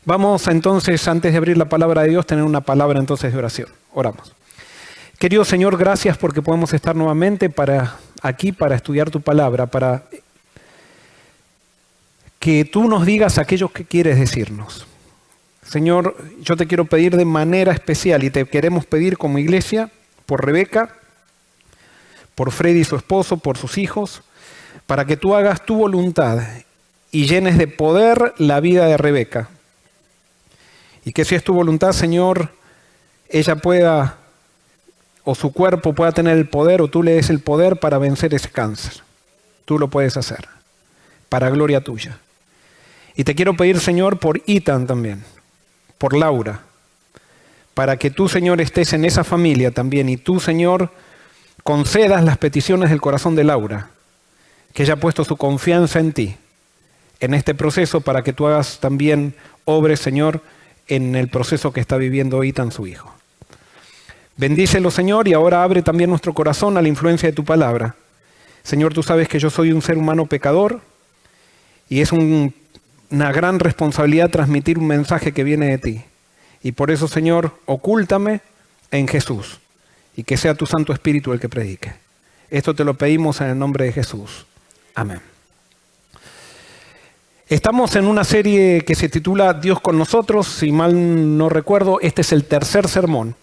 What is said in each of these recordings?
Vamos entonces, antes de abrir la palabra de Dios, tener una palabra entonces de oración. Oramos. Querido Señor, gracias porque podemos estar nuevamente aquí para estudiar tu palabra, para que tú nos digas aquello que quieres decirnos. Señor, yo te quiero pedir de manera especial y te queremos pedir como iglesia por Rebeca, por Freddy y su esposo, por sus hijos, para que tú hagas tu voluntad y llenes de poder la vida de Rebeca. Y que si es tu voluntad, Señor, ella pueda, o su cuerpo pueda tener el poder, o tú le des el poder para vencer ese cáncer. Tú lo puedes hacer, para gloria tuya. Y te quiero pedir, Señor, por Ethan también, por Laura, para que tú, Señor, estés en esa familia también, y tú, Señor, concedas las peticiones del corazón de Laura, que ella ha puesto su confianza en ti, en este proceso, para que tú hagas también obres, Señor, en el proceso que está viviendo Ethan, su hijo. Bendícelo, Señor, y ahora abre también nuestro corazón a la influencia de tu palabra. Señor, tú sabes que yo soy un ser humano pecador y es una gran responsabilidad transmitir un mensaje que viene de ti. Y por eso, Señor, ocúltame en Jesús y que sea tu Santo Espíritu el que predique. Esto te lo pedimos en el nombre de Jesús. Amén. Estamos en una serie que se titula Dios con nosotros. Si mal no recuerdo, este es el tercer sermón.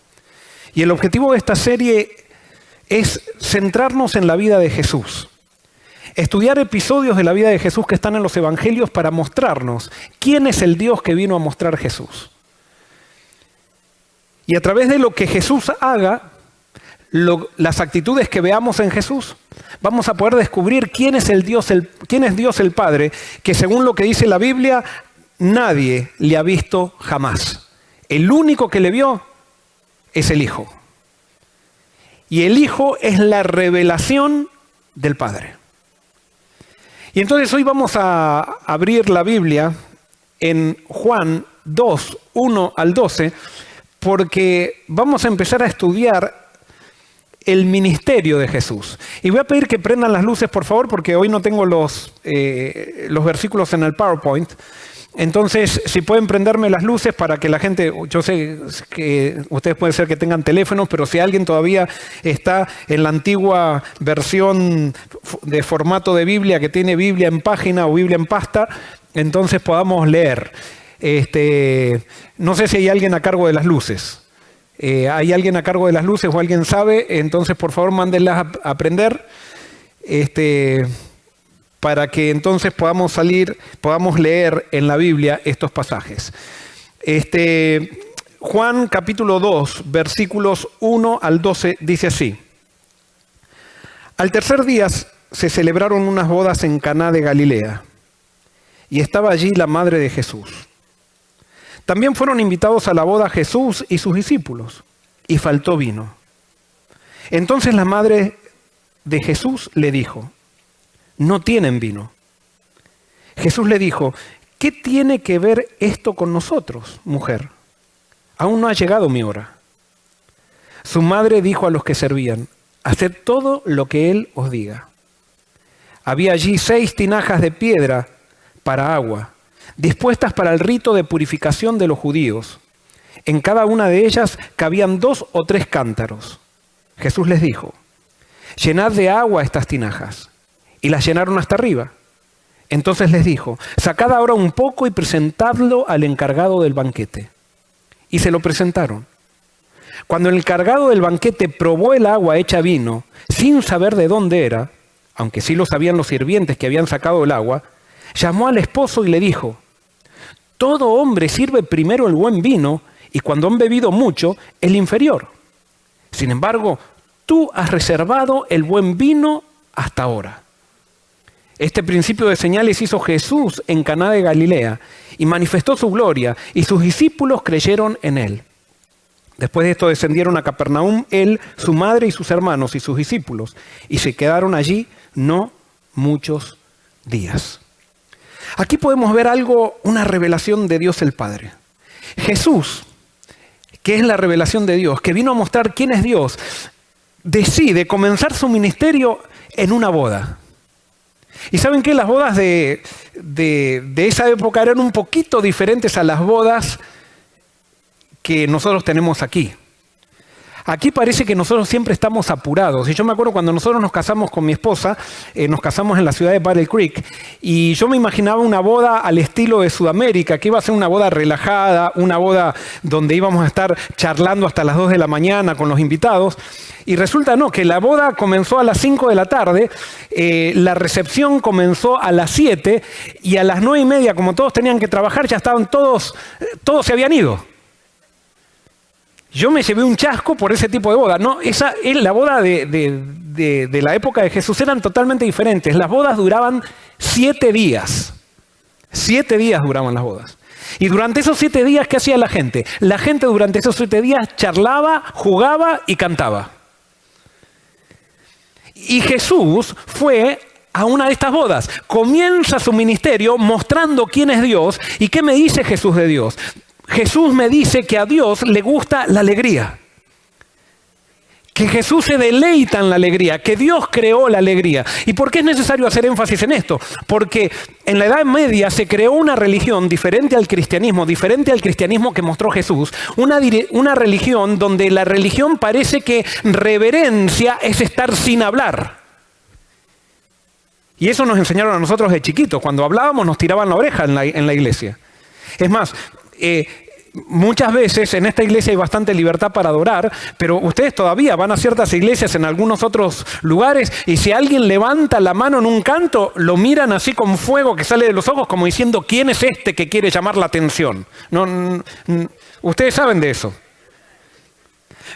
Y el objetivo de esta serie es centrarnos en la vida de Jesús. Estudiar episodios de la vida de Jesús que están en los evangelios para mostrarnos quién es el Dios que vino a mostrar Jesús. Y a través de lo que Jesús haga, las actitudes que veamos en Jesús, vamos a poder descubrir quién es Dios el Padre, que según lo que dice la Biblia, nadie le ha visto jamás. El único que le vio es el Hijo. Y el Hijo es la revelación del Padre. Y entonces hoy vamos a abrir la Biblia en Juan 2, 1 al 12, porque vamos a empezar a estudiar el ministerio de Jesús. Y voy a pedir que prendan las luces, por favor, porque hoy no tengo los versículos en el PowerPoint. Entonces, si pueden prenderme las luces para que la gente, yo sé que ustedes pueden ser que tengan teléfonos, pero si alguien todavía está en la antigua versión de formato de Biblia, que tiene Biblia en página o Biblia en pasta, entonces podamos leer. No sé si hay alguien a cargo de las luces. ¿Hay alguien a cargo de las luces o alguien sabe? Entonces, por favor, mándenlas a prender. Para que entonces podamos leer en la Biblia estos pasajes. Juan capítulo 2, versículos 1 al 12, dice así. Al tercer día se celebraron unas bodas en Caná de Galilea, y estaba allí la madre de Jesús. También fueron invitados a la boda Jesús y sus discípulos, y faltó vino. Entonces la madre de Jesús le dijo: no tienen vino. Jesús le dijo: ¿qué tiene que ver esto con nosotros, mujer? Aún no ha llegado mi hora. Su madre dijo a los que servían: haced todo lo que él os diga. Había allí 6 tinajas de piedra para agua, dispuestas para el rito de purificación de los judíos. En cada una de ellas cabían 2 o 3 cántaros. Jesús les dijo: llenad de agua estas tinajas. Y las llenaron hasta arriba. Entonces les dijo: sacad ahora un poco y presentadlo al encargado del banquete. Y se lo presentaron. Cuando el encargado del banquete probó el agua hecha vino, sin saber de dónde era, aunque sí lo sabían los sirvientes que habían sacado el agua, llamó al esposo y le dijo: todo hombre sirve primero el buen vino, y cuando han bebido mucho, el inferior. Sin embargo, tú has reservado el buen vino hasta ahora. Este principio de señales hizo Jesús en Caná de Galilea y manifestó su gloria, y sus discípulos creyeron en él. Después de esto descendieron a Capernaum él, su madre y sus hermanos y sus discípulos, y se quedaron allí no muchos días. Aquí podemos ver una revelación de Dios el Padre. Jesús, que es la revelación de Dios, que vino a mostrar quién es Dios, decide comenzar su ministerio en una boda. Y ¿saben qué? Las bodas de esa época eran un poquito diferentes a las bodas que nosotros tenemos aquí. Aquí parece que nosotros siempre estamos apurados. Y yo me acuerdo cuando nosotros nos casamos con mi esposa, nos casamos en la ciudad de Battle Creek, y yo me imaginaba una boda al estilo de Sudamérica, que iba a ser una boda relajada, una boda donde íbamos a estar charlando hasta las 2 de la mañana con los invitados. Y resulta no, que la boda comenzó a las 5 de la tarde, la recepción comenzó a las 7, y a las 9:30, como todos tenían que trabajar, ya estaban todos se habían ido. Yo me llevé un chasco por ese tipo de boda. No, esa es la boda de la época de Jesús, eran totalmente diferentes. Las bodas duraban 7 días. 7 días duraban las bodas. Y durante esos 7 días, ¿qué hacía la gente? La gente durante esos 7 días charlaba, jugaba y cantaba. Y Jesús fue a una de estas bodas. Comienza su ministerio mostrando quién es Dios. ¿Y qué me dice Jesús de Dios? Jesús me dice que a Dios le gusta la alegría. Que Jesús se deleita en la alegría, que Dios creó la alegría. ¿Y por qué es necesario hacer énfasis en esto? Porque en la Edad Media se creó una religión diferente al cristianismo que mostró Jesús. Una religión donde la religión parece que reverencia es estar sin hablar. Y eso nos enseñaron a nosotros de chiquitos. Cuando hablábamos nos tiraban la oreja en la iglesia. Es más, muchas veces en esta iglesia hay bastante libertad para adorar, pero ustedes todavía van a ciertas iglesias en algunos otros lugares y si alguien levanta la mano en un canto, lo miran así con fuego que sale de los ojos como diciendo, ¿quién es este que quiere llamar la atención? Ustedes saben de eso.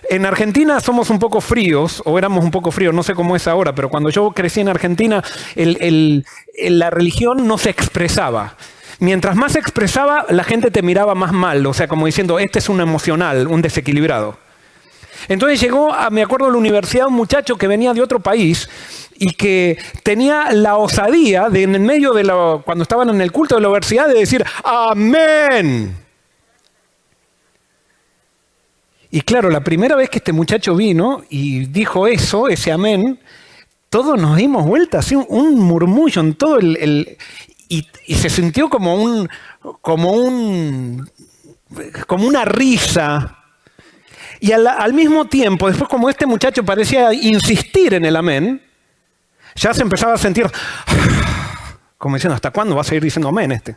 En Argentina somos un poco fríos, o éramos un poco fríos, no sé cómo es ahora, pero cuando yo crecí en Argentina, la religión no se expresaba. Mientras más se expresaba, la gente te miraba más mal, o sea, como diciendo, este es un emocional, un desequilibrado. Entonces llegó, me acuerdo, a la universidad un muchacho que venía de otro país y que tenía la osadía de en el medio cuando estaban en el culto de la universidad, de decir, ¡amén! Y claro, la primera vez que este muchacho vino y dijo eso, ese amén, todos nos dimos vuelta, así un murmullo en todo y se sintió como una risa. Y al mismo tiempo, después como este muchacho parecía insistir en el amén, ya se empezaba a sentir como diciendo, ¿hasta cuándo va a seguir diciendo amén este?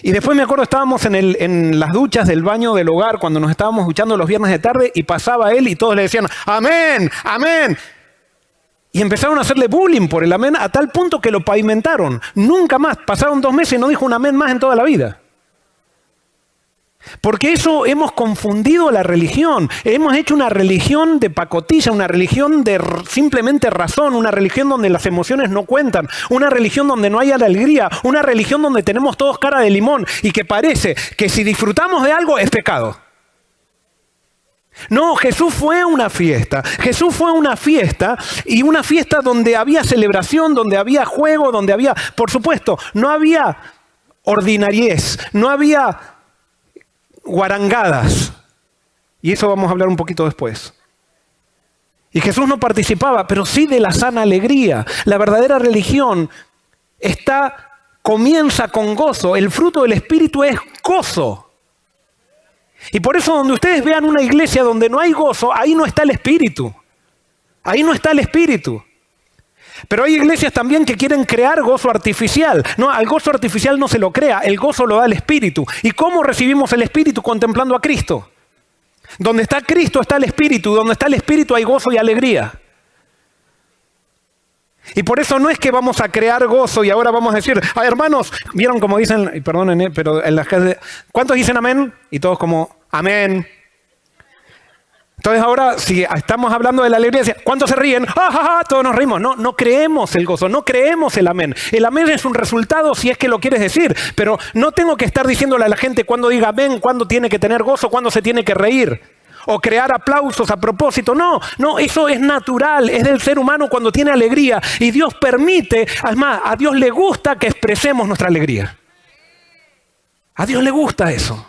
Y después me acuerdo, estábamos en las duchas del baño del hogar, cuando nos estábamos duchando los viernes de tarde, y pasaba él y todos le decían, amén, amén. Y empezaron a hacerle bullying por el amén a tal punto que lo pavimentaron. Nunca más, pasaron 2 meses y no dijo un amén más en toda la vida. Porque eso hemos confundido la religión. Hemos hecho una religión de pacotilla, una religión de simplemente razón, una religión donde las emociones no cuentan, una religión donde no hay alegría, una religión donde tenemos todos cara de limón y que parece que si disfrutamos de algo es pecado. No, Jesús fue a una fiesta. Jesús fue a una fiesta y una fiesta donde había celebración, donde había juego, donde había, por supuesto, no había ordinariez, no había guarangadas. Y eso vamos a hablar un poquito después. Y Jesús no participaba, pero sí de la sana alegría. La verdadera religión comienza con gozo. El fruto del Espíritu es gozo. Y por eso donde ustedes vean una iglesia donde no hay gozo, ahí no está el Espíritu. Ahí no está el Espíritu. Pero hay iglesias también que quieren crear gozo artificial. No, al gozo artificial no se lo crea, el gozo lo da el Espíritu. ¿Y cómo recibimos el Espíritu? Contemplando a Cristo. Donde está Cristo está el Espíritu, donde está el Espíritu hay gozo y alegría. Y por eso no es que vamos a crear gozo y ahora vamos a decir, hermanos, ¿vieron como dicen, perdonen, pero en las casas, ¿cuántos dicen amén? Y todos como, amén. Entonces ahora, si estamos hablando de la alegría, ¿cuántos se ríen? ¡Ja, ja, ja! Todos nos reímos. No creemos el gozo, no creemos el amén. El amén es un resultado si es que lo quieres decir, pero no tengo que estar diciéndole a la gente cuándo diga amén, cuándo tiene que tener gozo, cuándo se tiene que reír. O crear aplausos a propósito. No, eso es natural, es del ser humano cuando tiene alegría. Y Dios permite, además, a Dios le gusta que expresemos nuestra alegría. A Dios le gusta eso.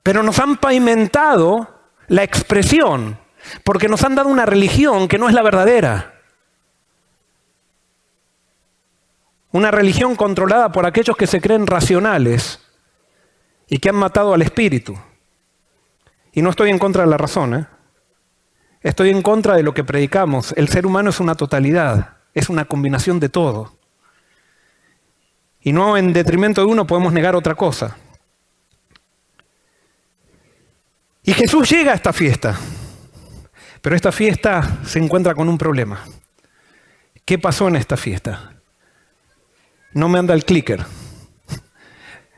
Pero nos han pavimentado la expresión, porque nos han dado una religión que no es la verdadera. Una religión controlada por aquellos que se creen racionales y que han matado al espíritu. Y no estoy en contra de la razón, ¿eh? Estoy en contra de lo que predicamos. El ser humano es una totalidad, es una combinación de todo. Y no en detrimento de uno podemos negar otra cosa. Y Jesús llega a esta fiesta, pero esta fiesta se encuentra con un problema. ¿Qué pasó en esta fiesta? No me anda el clicker.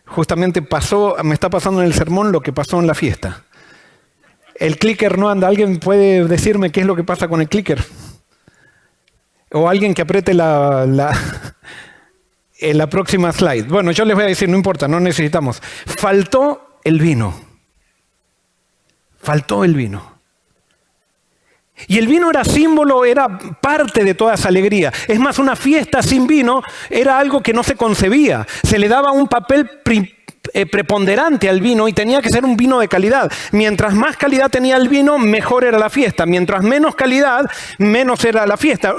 Justamente me está pasando en el sermón lo que pasó en la fiesta. El clicker no anda. ¿Alguien puede decirme qué es lo que pasa con el clicker? O alguien que apriete la próxima slide. Bueno, yo les voy a decir, no importa, no necesitamos. Faltó el vino. Faltó el vino. Y el vino era símbolo, era parte de toda esa alegría. Es más, una fiesta sin vino era algo que no se concebía. Se le daba un papel preponderante al vino y tenía que ser un vino de calidad. Mientras más calidad tenía el vino, mejor era la fiesta. Mientras menos calidad, menos era la fiesta.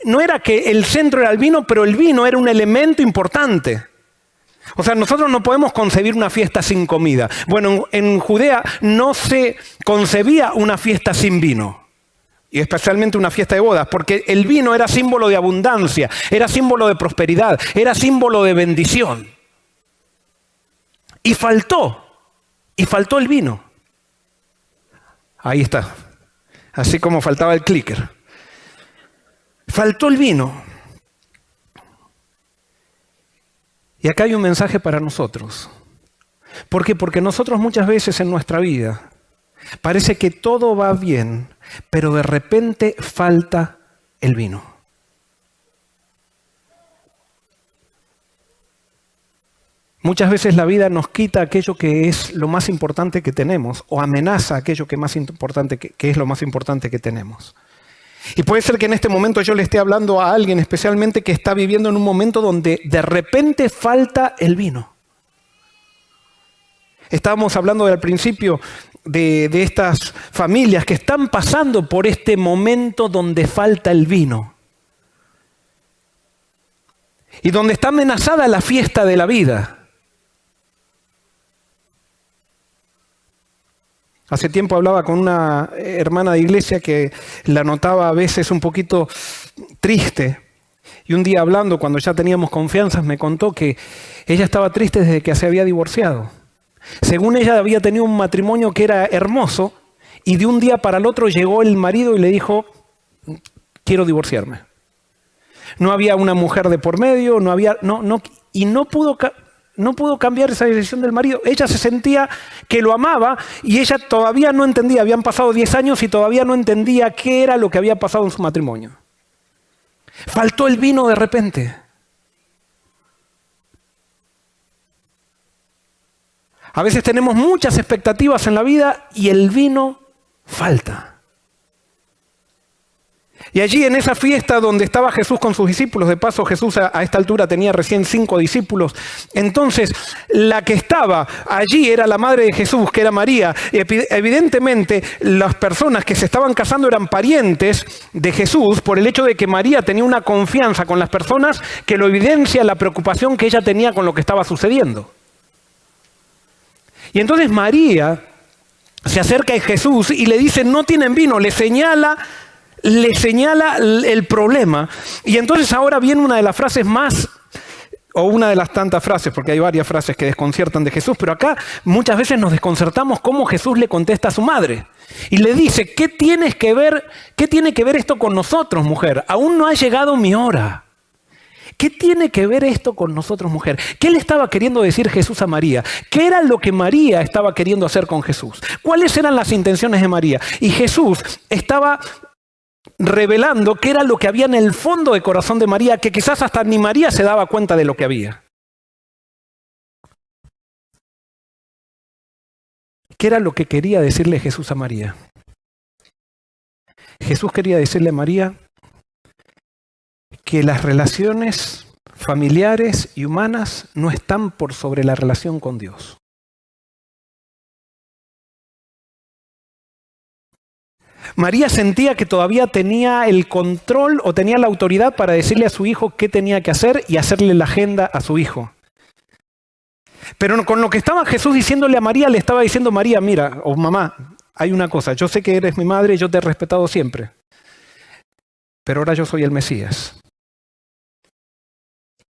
No era que el centro era el vino, pero el vino era un elemento importante. O sea, nosotros no podemos concebir una fiesta sin comida. Bueno, en Judea no se concebía una fiesta sin vino. Y especialmente una fiesta de bodas, porque el vino era símbolo de abundancia, era símbolo de prosperidad, era símbolo de bendición. Y faltó el vino. Ahí está, así como faltaba el clicker. Faltó el vino. Y acá hay un mensaje para nosotros. ¿Por qué? Porque nosotros muchas veces en nuestra vida parece que todo va bien, pero de repente falta el vino. Muchas veces la vida nos quita aquello que es lo más importante que tenemos o amenaza aquello que es lo más importante que tenemos. Y puede ser que en este momento yo le esté hablando a alguien especialmente que está viviendo en un momento donde de repente falta el vino. Estábamos hablando al principio de estas familias que están pasando por este momento donde falta el vino. Y donde está amenazada la fiesta de la vida. Hace tiempo hablaba con una hermana de iglesia que la notaba a veces un poquito triste. Y un día hablando, cuando ya teníamos confianza, me contó que ella estaba triste desde que se había divorciado. Según ella había tenido un matrimonio que era hermoso y de un día para el otro llegó el marido y le dijo, quiero divorciarme. No había una mujer de por medio, y no pudo cambiar esa decisión del marido. Ella se sentía que lo amaba y ella todavía no entendía, habían pasado 10 años y todavía no entendía qué era lo que había pasado en su matrimonio. Faltó el vino de repente. A veces tenemos muchas expectativas en la vida y el vino falta. Y allí en esa fiesta donde estaba Jesús con sus discípulos, de paso Jesús a esta altura tenía recién 5 discípulos, entonces la que estaba allí era la madre de Jesús, que era María. Evidentemente las personas que se estaban casando eran parientes de Jesús por el hecho de que María tenía una confianza con las personas que lo evidencia la preocupación que ella tenía con lo que estaba sucediendo. Y entonces María se acerca a Jesús y le dice, no tienen vino, le señala el problema. Y entonces ahora viene una de las frases más, o una de las tantas frases, porque hay varias frases que desconciertan de Jesús, pero acá muchas veces nos desconcertamos cómo Jesús le contesta a su madre. Y le dice, ¿qué tiene que ver esto con nosotros, mujer? Aún no ha llegado mi hora. ¿Qué tiene que ver esto con nosotros, mujer? ¿Qué le estaba queriendo decir Jesús a María? ¿Qué era lo que María estaba queriendo hacer con Jesús? ¿Cuáles eran las intenciones de María? Y Jesús estaba revelando qué era lo que había en el fondo del corazón de María, que quizás hasta ni María se daba cuenta de lo que había. ¿Qué era lo que quería decirle Jesús a María? Jesús quería decirle a María que las relaciones familiares y humanas no están por sobre la relación con Dios. María sentía que todavía tenía el control o tenía la autoridad para decirle a su hijo qué tenía que hacer y hacerle la agenda a su hijo. Pero con lo que estaba Jesús diciéndole a María, le estaba diciendo: María, mira, o mamá, hay una cosa, yo sé que eres mi madre, yo te he respetado siempre, pero ahora yo soy el Mesías.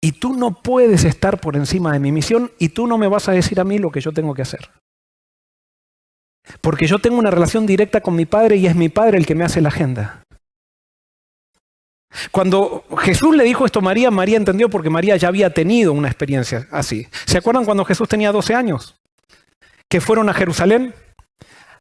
Y tú no puedes estar por encima de mi misión y tú no me vas a decir a mí lo que yo tengo que hacer. Porque yo tengo una relación directa con mi Padre y es mi Padre el que me hace la agenda. Cuando Jesús le dijo esto a María, María entendió porque María ya había tenido una experiencia así. ¿Se acuerdan cuando Jesús tenía 12 años? Que fueron a Jerusalén.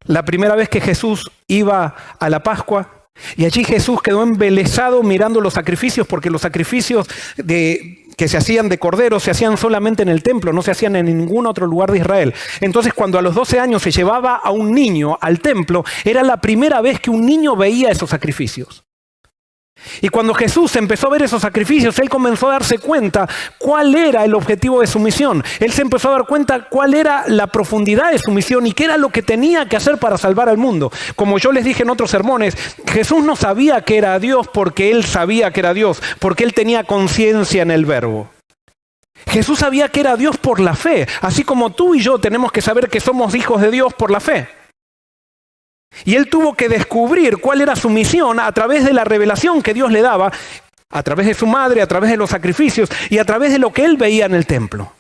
La primera vez que Jesús iba a la Pascua. Y allí Jesús quedó embelesado mirando los sacrificios, porque los sacrificios que se hacían de cordero se hacían solamente en el templo, no se hacían en ningún otro lugar de Israel. Entonces, cuando a los 12 años se llevaba a un niño al templo, era la primera vez que un niño veía esos sacrificios. Y cuando Jesús empezó a ver esos sacrificios, Él comenzó a darse cuenta cuál era el objetivo de su misión. Él se empezó a dar cuenta cuál era la profundidad de su misión y qué era lo que tenía que hacer para salvar al mundo. Como yo les dije en otros sermones, Jesús no sabía que era Dios porque Él sabía que era Dios, porque Él tenía conciencia en el verbo. Jesús sabía que era Dios por la fe, así como tú y yo tenemos que saber que somos hijos de Dios por la fe. Y Él tuvo que descubrir cuál era su misión a través de la revelación que Dios le daba, a través de su madre, a través de los sacrificios y a través de lo que Él veía en el templo.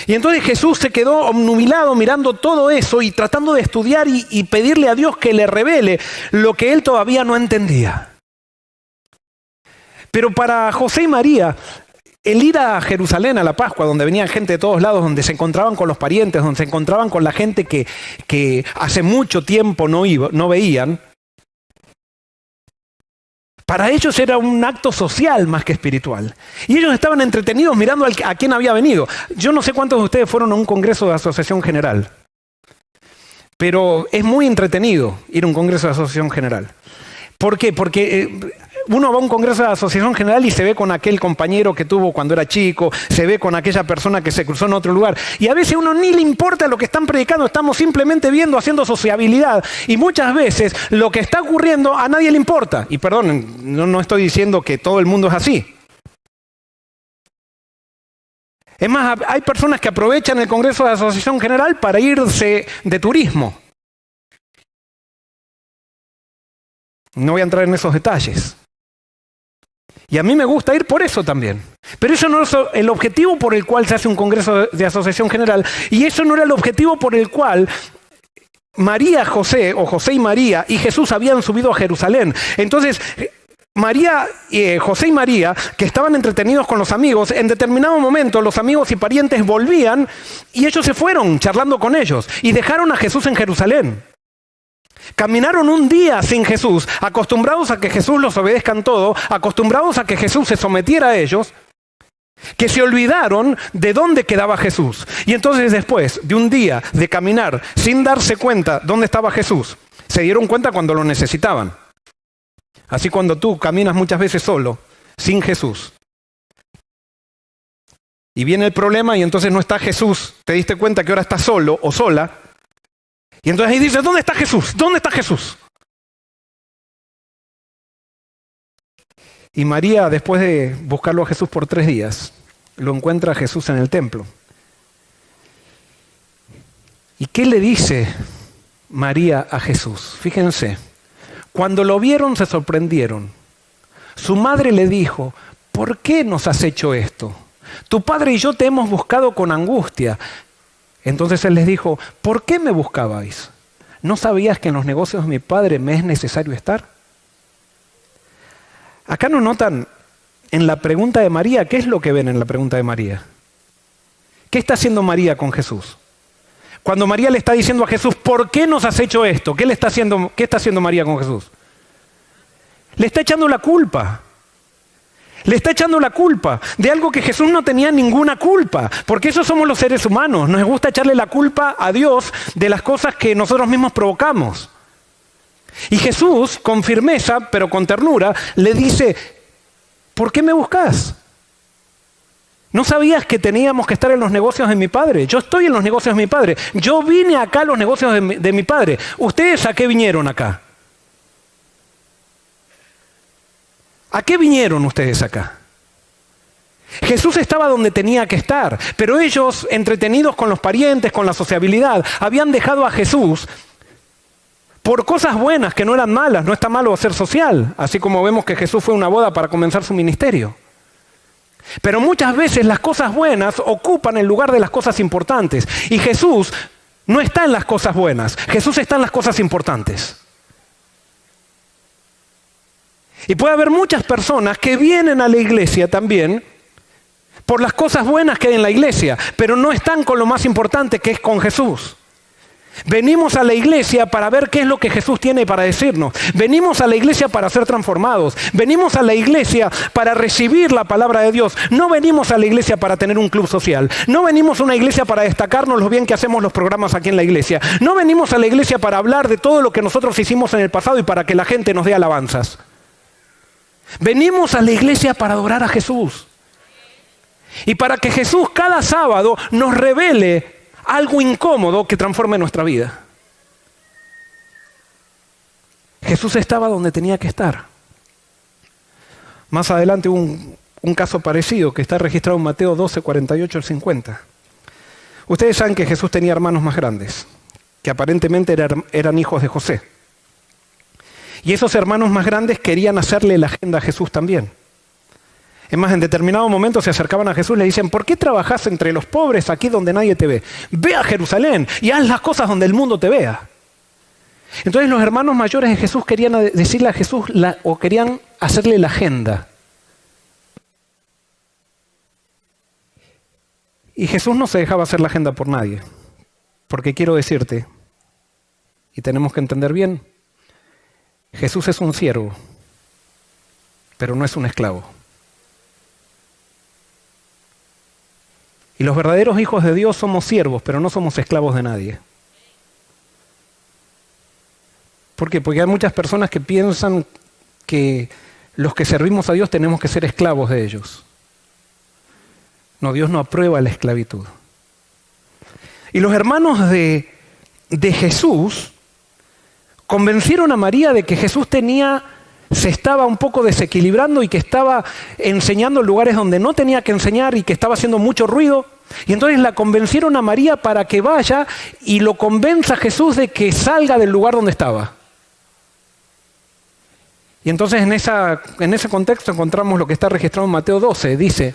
Y entonces Jesús se quedó obnubilado mirando todo eso y tratando de estudiar y pedirle a Dios que le revele lo que Él todavía no entendía. Pero para José y María, el ir a Jerusalén a la Pascua, donde venía gente de todos lados, donde se encontraban con los parientes, donde se encontraban con la gente que hace mucho tiempo no veían, para ellos era un acto social más que espiritual. Y ellos estaban entretenidos mirando a quién había venido. Yo no sé cuántos de ustedes fueron a un congreso de Asociación General, pero es muy entretenido ir a un congreso de Asociación General. ¿Por qué? Porque uno va a un congreso de Asociación General y se ve con aquel compañero que tuvo cuando era chico, se ve con aquella persona que se cruzó en otro lugar. Y a veces a uno ni le importa lo que están predicando, estamos simplemente viendo, haciendo sociabilidad. Y muchas veces lo que está ocurriendo a nadie le importa. Y perdonen, no estoy diciendo que todo el mundo es así. Es más, hay personas que aprovechan el congreso de Asociación General para irse de turismo. No voy a entrar en esos detalles. Y a mí me gusta ir por eso también. Pero eso no es el objetivo por el cual se hace un congreso de Asociación General. Y eso no era el objetivo por el cual María, José, o José y María y Jesús habían subido a Jerusalén. Entonces, José y María, que estaban entretenidos con los amigos, en determinado momento los amigos y parientes volvían y ellos se fueron charlando con ellos y dejaron a Jesús en Jerusalén. Caminaron un día sin Jesús, acostumbrados a que Jesús los obedezca en todo, acostumbrados a que Jesús se sometiera a ellos, que se olvidaron de dónde quedaba Jesús. Y entonces después de un día de caminar sin darse cuenta dónde estaba Jesús, se dieron cuenta cuando lo necesitaban. Así cuando tú caminas muchas veces solo, sin Jesús, y viene el problema y entonces no está Jesús, te diste cuenta que ahora estás solo o sola, y entonces ahí dices, ¿dónde está Jesús? ¿Dónde está Jesús? Y María, después de buscarlo a Jesús por 3 días, lo encuentra a Jesús en el templo. ¿Y qué le dice María a Jesús? Fíjense, cuando lo vieron se sorprendieron. Su madre le dijo, ¿por qué nos has hecho esto? Tu padre y yo te hemos buscado con angustia. Entonces él les dijo, ¿por qué me buscabais? ¿No sabías que en los negocios de mi padre me es necesario estar? Acá no notan en la pregunta de María, ¿qué es lo que ven en la pregunta de María? ¿Qué está haciendo María con Jesús? Cuando María le está diciendo a Jesús, ¿por qué nos has hecho esto? ¿Qué está haciendo María con Jesús? Le está echando la culpa. Le está echando la culpa de algo que Jesús no tenía ninguna culpa, porque eso somos los seres humanos. Nos gusta echarle la culpa a Dios de las cosas que nosotros mismos provocamos. Y Jesús, con firmeza, pero con ternura, le dice, ¿por qué me buscas? ¿No sabías que teníamos que estar en los negocios de mi padre? Yo estoy en los negocios de mi padre. Yo vine acá a los negocios de mi padre. ¿Ustedes a qué vinieron acá? ¿A qué vinieron ustedes acá? Jesús estaba donde tenía que estar, pero ellos, entretenidos con los parientes, con la sociabilidad, habían dejado a Jesús por cosas buenas que no eran malas. No está malo ser social, así como vemos que Jesús fue a una boda para comenzar su ministerio. Pero muchas veces las cosas buenas ocupan el lugar de las cosas importantes. Y Jesús no está en las cosas buenas, Jesús está en las cosas importantes. Y puede haber muchas personas que vienen a la iglesia también por las cosas buenas que hay en la iglesia, pero no están con lo más importante, que es con Jesús. Venimos a la iglesia para ver qué es lo que Jesús tiene para decirnos. Venimos a la iglesia para ser transformados. Venimos a la iglesia para recibir la palabra de Dios. No venimos a la iglesia para tener un club social. No venimos a una iglesia para destacarnos lo bien que hacemos los programas aquí en la iglesia. No venimos a la iglesia para hablar de todo lo que nosotros hicimos en el pasado y para que la gente nos dé alabanzas. Venimos a la iglesia para adorar a Jesús. Y para que Jesús cada sábado nos revele algo incómodo que transforme nuestra vida. Jesús estaba donde tenía que estar. Más adelante un caso parecido que está registrado en Mateo 12, 48 al 50. Ustedes saben que Jesús tenía hermanos más grandes, que aparentemente eran hijos de José. Y esos hermanos más grandes querían hacerle la agenda a Jesús también. Es más, en determinado momento se acercaban a Jesús y le dicen: ¿por qué trabajas entre los pobres aquí donde nadie te ve? Ve a Jerusalén y haz las cosas donde el mundo te vea. Entonces los hermanos mayores de Jesús querían decirle a Jesús o querían hacerle la agenda. Y Jesús no se dejaba hacer la agenda por nadie. Porque quiero decirte, y tenemos que entender bien, Jesús es un siervo, pero no es un esclavo. Y los verdaderos hijos de Dios somos siervos, pero no somos esclavos de nadie. ¿Por qué? Porque hay muchas personas que piensan que los que servimos a Dios tenemos que ser esclavos de ellos. No, Dios no aprueba la esclavitud. Y los hermanos de Jesús convencieron a María de que Jesús se estaba un poco desequilibrando y que estaba enseñando en lugares donde no tenía que enseñar y que estaba haciendo mucho ruido. Y entonces la convencieron a María para que vaya y lo convenza a Jesús de que salga del lugar donde estaba. Y entonces en ese contexto encontramos lo que está registrado en Mateo 12. Dice: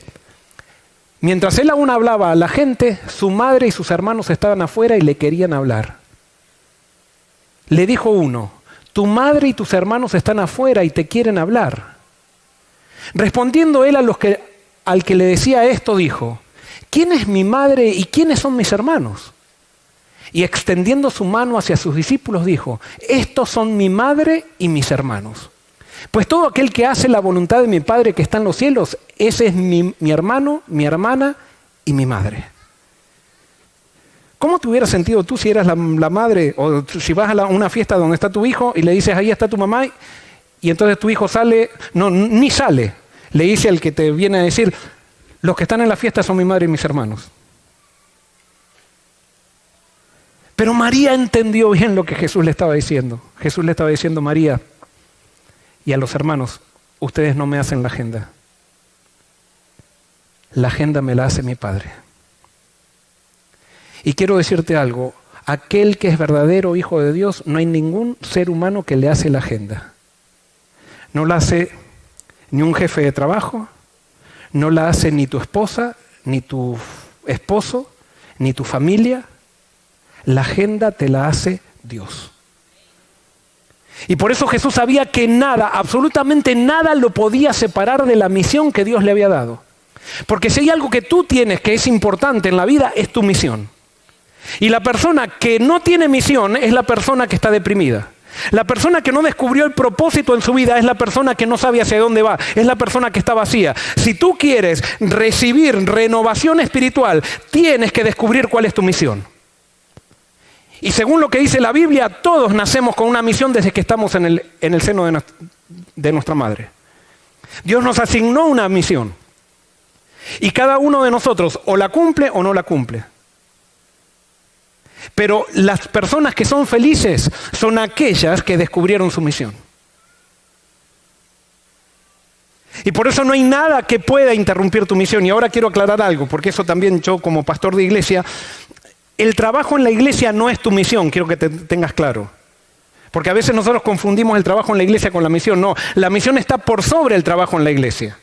mientras él aún hablaba a la gente, su madre y sus hermanos estaban afuera y le querían hablar. Le dijo uno: tu madre y tus hermanos están afuera y te quieren hablar. Respondiendo él al que le decía esto, dijo: ¿quién es mi madre y quiénes son mis hermanos? Y extendiendo su mano hacia sus discípulos dijo: estos son mi madre y mis hermanos. Pues todo aquel que hace la voluntad de mi Padre que está en los cielos, ese es mi hermano, mi hermana y mi madre. ¿Cómo te hubieras sentido tú si eras la madre, o si vas a una fiesta donde está tu hijo y le dices: ahí está tu mamá, y entonces tu hijo sale, no, ni sale, le dice al que te viene a decir: los que están en la fiesta son mi madre y mis hermanos? Pero María entendió bien lo que Jesús le estaba diciendo. Jesús le estaba diciendo: María y a los hermanos, ustedes no me hacen la agenda. La agenda me la hace mi Padre. Y quiero decirte algo: aquel que es verdadero hijo de Dios, no hay ningún ser humano que le hace la agenda. No la hace ni un jefe de trabajo, no la hace ni tu esposa, ni tu esposo, ni tu familia. La agenda te la hace Dios. Y por eso Jesús sabía que nada, absolutamente nada, lo podía separar de la misión que Dios le había dado. Porque si hay algo que tú tienes que es importante en la vida, es tu misión. Y la persona que no tiene misión es la persona que está deprimida. La persona que no descubrió el propósito en su vida es la persona que no sabe hacia dónde va, es la persona que está vacía. Si tú quieres recibir renovación espiritual, tienes que descubrir cuál es tu misión. Y según lo que dice la Biblia, todos nacemos con una misión desde que estamos en el seno de nuestra madre. Dios nos asignó una misión. Y cada uno de nosotros o la cumple o no la cumple. Pero las personas que son felices son aquellas que descubrieron su misión. Y por eso no hay nada que pueda interrumpir tu misión. Y ahora quiero aclarar algo, porque eso también yo como pastor de iglesia, el trabajo en la iglesia no es tu misión, quiero que te tengas claro. Porque a veces nosotros confundimos el trabajo en la iglesia con la misión. No, la misión está por sobre el trabajo en la iglesia.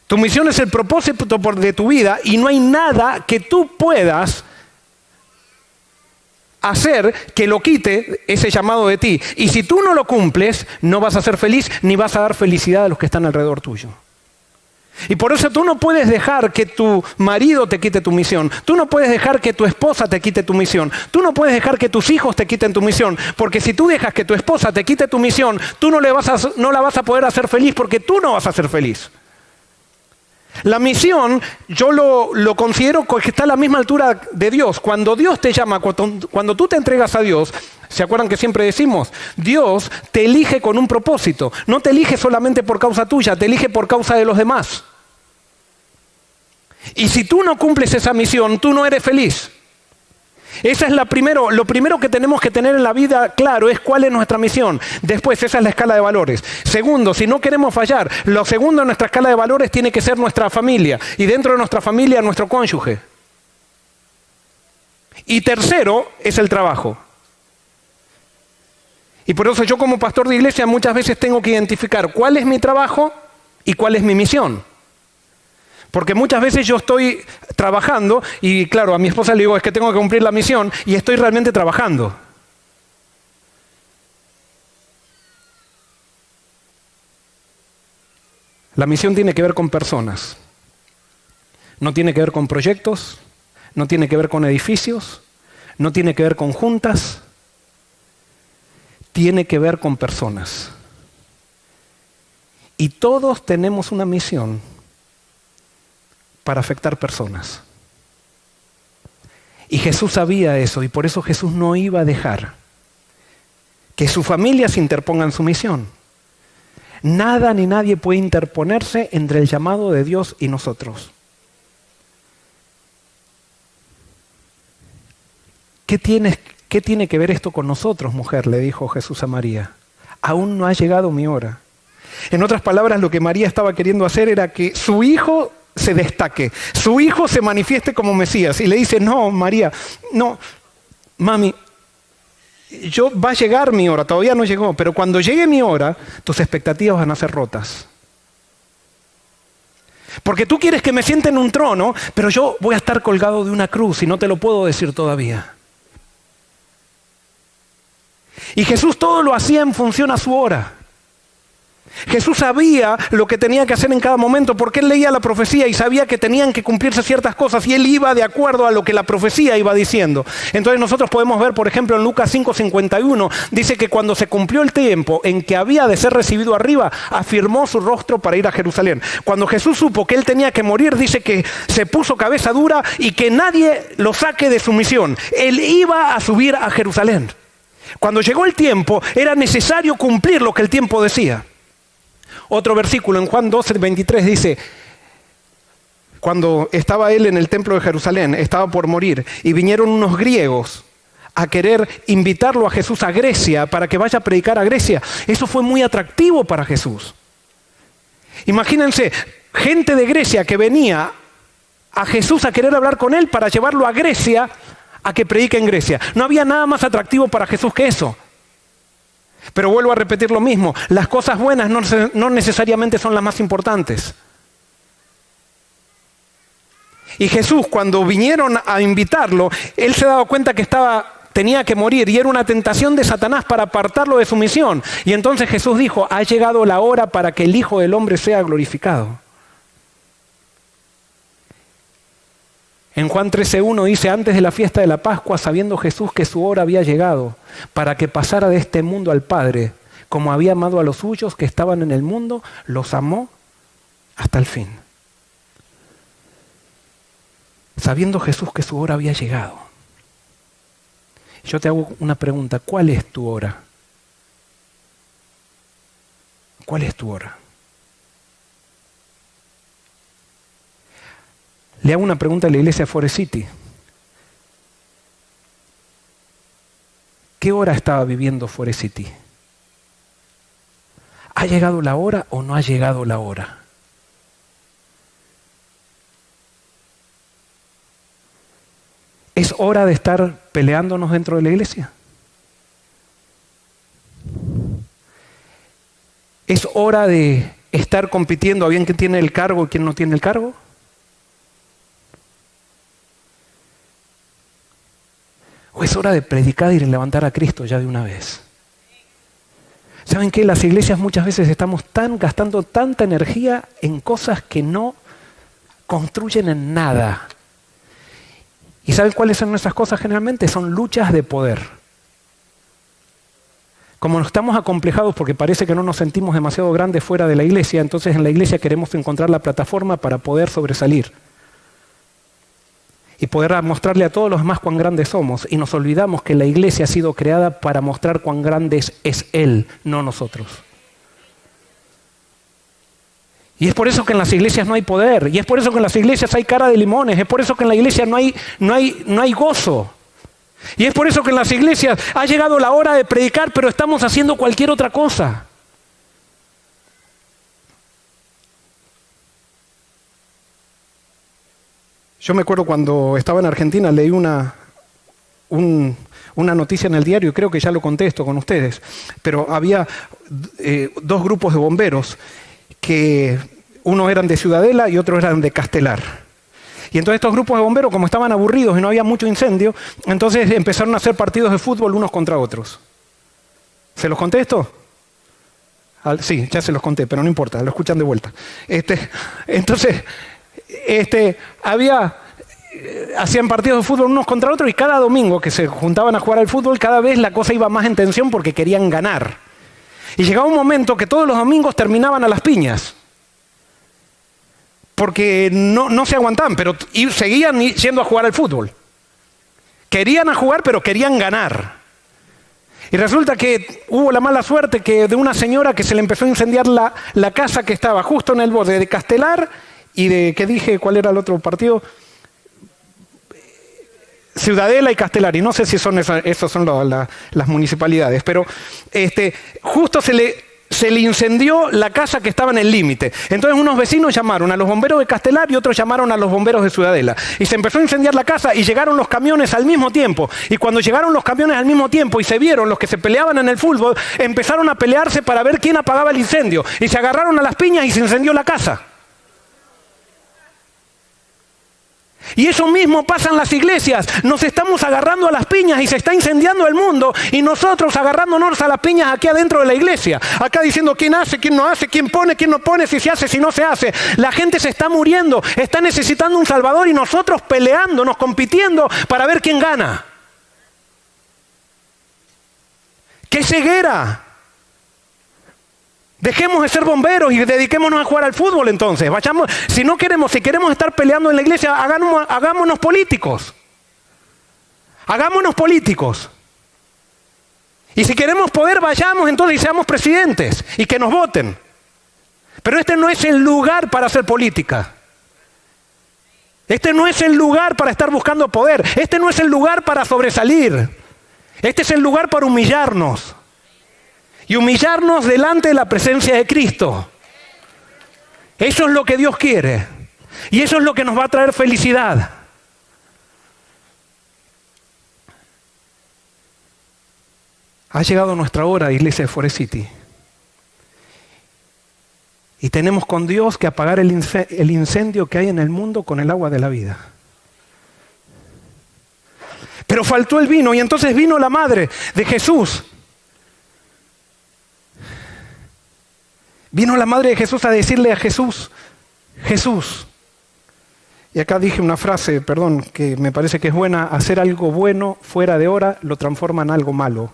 Tu misión es el propósito de tu vida y no hay nada que tú puedas hacer que lo quite ese llamado de ti. Y si tú no lo cumples, no vas a ser feliz ni vas a dar felicidad a los que están alrededor tuyo. Y por eso tú no puedes dejar que tu marido te quite tu misión. Tú no puedes dejar que tu esposa te quite tu misión. Tú no puedes dejar que tus hijos te quiten tu misión. Porque si tú dejas que tu esposa te quite tu misión, tú no la vas a poder hacer feliz porque tú no vas a ser feliz. La misión, yo lo considero que está a la misma altura de Dios. Cuando Dios te llama, cuando tú te entregas a Dios, ¿se acuerdan que siempre decimos? Dios te elige con un propósito. No te elige solamente por causa tuya, te elige por causa de los demás. Y si tú no cumples esa misión, tú no eres feliz. Esa es lo primero que tenemos que tener en la vida claro es cuál es nuestra misión. Después, esa es la escala de valores. Segundo, si no queremos fallar, lo segundo en nuestra escala de valores tiene que ser nuestra familia. Y dentro de nuestra familia, nuestro cónyuge. Y tercero, es el trabajo. Y por eso yo como pastor de iglesia muchas veces tengo que identificar cuál es mi trabajo y cuál es mi misión. Porque muchas veces yo estoy trabajando y claro, a mi esposa le digo, es que tengo que cumplir la misión y estoy realmente trabajando. La misión tiene que ver con personas. No tiene que ver con proyectos, no tiene que ver con edificios, no tiene que ver con juntas, tiene que ver con personas. Y todos tenemos una misión para afectar personas. Y Jesús sabía eso y por eso Jesús no iba a dejar que su familia se interponga en su misión. Nada ni nadie puede interponerse entre el llamado de Dios y nosotros. ¿Qué tiene que ver esto con nosotros, mujer?, le dijo Jesús a María. Aún no ha llegado mi hora. En otras palabras, lo que María estaba queriendo hacer era que su hijo se destaque, su hijo se manifieste como Mesías. Y le dice, no, María, no, mami, va a llegar mi hora, todavía no llegó, pero cuando llegue mi hora, tus expectativas van a ser rotas. Porque tú quieres que me siente en un trono, pero yo voy a estar colgado de una cruz y no te lo puedo decir todavía. Y Jesús todo lo hacía en función a su hora. Jesús sabía lo que tenía que hacer en cada momento porque él leía la profecía y sabía que tenían que cumplirse ciertas cosas y él iba de acuerdo a lo que la profecía iba diciendo. Entonces nosotros podemos ver, por ejemplo, en Lucas 5:51, dice que cuando se cumplió el tiempo en que había de ser recibido arriba, afirmó su rostro para ir a Jerusalén. Cuando Jesús supo que él tenía que morir, dice que se puso cabeza dura y que nadie lo saque de su misión. Él iba a subir a Jerusalén. Cuando llegó el tiempo, era necesario cumplir lo que el tiempo decía. Otro versículo en Juan 12:23 dice, cuando estaba él en el templo de Jerusalén, estaba por morir, y vinieron unos griegos a querer invitarlo a Jesús a Grecia para que vaya a predicar a Grecia. Eso fue muy atractivo para Jesús. Imagínense, gente de Grecia que venía a Jesús a querer hablar con él para llevarlo a Grecia a que predique en Grecia. No había nada más atractivo para Jesús que eso. Pero vuelvo a repetir lo mismo, las cosas buenas no necesariamente son las más importantes. Y Jesús, cuando vinieron a invitarlo, él se daba cuenta que tenía que morir y era una tentación de Satanás para apartarlo de su misión. Y entonces Jesús dijo, ha llegado la hora para que el Hijo del Hombre sea glorificado. En Juan 13:1 dice, antes de la fiesta de la Pascua, sabiendo Jesús que su hora había llegado, para que pasara de este mundo al Padre, como había amado a los suyos que estaban en el mundo, los amó hasta el fin. Sabiendo Jesús que su hora había llegado. Yo te hago una pregunta, ¿cuál es tu hora? ¿Cuál es tu hora? Le hago una pregunta a la iglesia Forest City. ¿Qué hora estaba viviendo Forest City? ¿Ha llegado la hora o no ha llegado la hora? ¿Es hora de estar peleándonos dentro de la iglesia? ¿Es hora de estar compitiendo a bien quién tiene el cargo y quién no tiene el cargo? ¿O es hora de predicar y de levantar a Cristo ya de una vez? ¿Saben qué? Las iglesias muchas veces estamos gastando tanta energía en cosas que no construyen en nada. ¿Y saben cuáles son nuestras cosas generalmente? Son luchas de poder. Como estamos acomplejados porque parece que no nos sentimos demasiado grandes fuera de la iglesia, entonces en la iglesia queremos encontrar la plataforma para poder sobresalir. Y poder mostrarle a todos los demás cuán grandes somos. Y nos olvidamos que la iglesia ha sido creada para mostrar cuán grande es Él, no nosotros. Y es por eso que en las iglesias no hay poder. Y es por eso que en las iglesias hay cara de limones. Es por eso que en la iglesia no hay gozo. Y es por eso que en las iglesias ha llegado la hora de predicar, pero estamos haciendo cualquier otra cosa. Yo me acuerdo cuando estaba en Argentina, leí una noticia en el diario, y creo que ya lo conté esto con ustedes, pero había dos grupos de bomberos, que uno eran de Ciudadela y otros eran de Castelar. Y entonces estos grupos de bomberos, como estaban aburridos y no había mucho incendio, entonces empezaron a hacer partidos de fútbol unos contra otros. ¿Se los conté esto? Sí, ya se los conté, pero no importa, lo escuchan de vuelta. Entonces, hacían partidos de fútbol unos contra otros y cada domingo que se juntaban a jugar al fútbol, cada vez la cosa iba más en tensión porque querían ganar. Y llegaba un momento que todos los domingos terminaban a las piñas. Porque no se aguantaban, pero seguían yendo a jugar al fútbol. Querían a jugar, pero querían ganar. Y resulta que hubo la mala suerte que de una señora que se le empezó a incendiar la casa que estaba justo en el borde de Castelar y de, ¿qué dije? ¿Cuál era el otro partido? Ciudadela y Castelar, y no sé si son esas son las municipalidades, pero justo se le incendió la casa que estaba en el límite. Entonces unos vecinos llamaron a los bomberos de Castelar y otros llamaron a los bomberos de Ciudadela. Y se empezó a incendiar la casa y llegaron los camiones al mismo tiempo. Y cuando llegaron los camiones al mismo tiempo y se vieron los que se peleaban en el fútbol, empezaron a pelearse para ver quién apagaba el incendio. Y se agarraron a las piñas y se incendió la casa. Y eso mismo pasa en las iglesias. Nos estamos agarrando a las piñas y se está incendiando el mundo y nosotros agarrándonos a las piñas aquí adentro de la iglesia. Acá diciendo quién hace, quién no hace, quién pone, quién no pone, si se hace, si no se hace. La gente se está muriendo, está necesitando un salvador y nosotros peleándonos, compitiendo para ver quién gana. ¡Qué ceguera! Dejemos de ser bomberos y dediquémonos a jugar al fútbol entonces. Si queremos estar peleando en la iglesia, hagámonos políticos. Hagámonos políticos. Y si queremos poder, vayamos entonces y seamos presidentes y que nos voten. Pero este no es el lugar para hacer política. Este no es el lugar para estar buscando poder. Este no es el lugar para sobresalir. Este es el lugar para humillarnos. Y humillarnos delante de la presencia de Cristo. Eso es lo que Dios quiere. Y eso es lo que nos va a traer felicidad. Ha llegado nuestra hora, iglesia de Forest City. Y tenemos con Dios que apagar el incendio que hay en el mundo con el agua de la vida. Pero faltó el vino y entonces vino la madre de Jesús. Vino la madre de Jesús a decirle a Jesús, Jesús. Y acá dije una frase, perdón, que me parece que es buena. Hacer algo bueno fuera de hora lo transforma en algo malo.